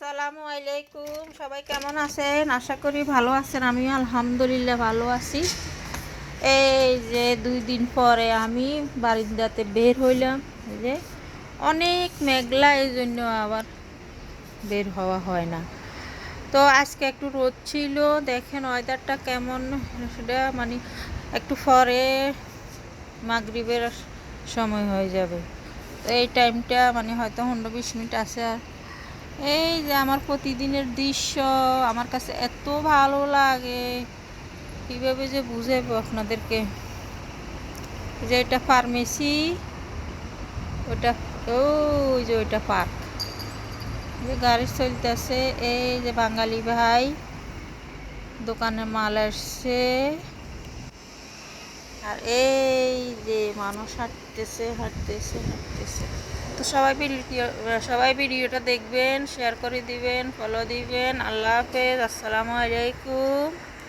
আসসালামু আলাইকুম। সবাই কেমন আছেন? আশা করি ভালো আছেন। আমিও আলহামদুলিল্লাহ ভালো আছি। এই যে 2 দিন পরে আমি বারিন্দাতে বের হইলাম। এই যে অনেক মেঘলা, এই জন্য আবার বের হওয়া হয় না। তো আজকে একটু রোদ ছিল, দেখেন ওয়েদারটা কেমন। সেটা মানে একটু পরে মাগরিবের সময় হয়ে যাবে। তো এই টাইমটা মানে হয়তো 15-20 মিনিট আছে। আর এই যে আমার প্রতিদিনের দৃশ্য আমার কাছে এত ভালো লাগে, কীভাবে যে বুঝাবো আপনাদেরকে। যে এটা ফার্মেসি, ওটা ওই যে ওইটা পার্ক, যে গাড়ি চলতেছে। এই যে বাঙালি ভাই দোকানে মাল আসছে, আর এই যে মানুষ হাঁটতেছে হাঁটতেছে হাঁটতেছে। তো সবাই ভিডিওটা দেখবেন, শেয়ার করে দিবেন, ফলো দিবেন। আল্লাহ হাফেজ, আসসালামু আলাইকুম।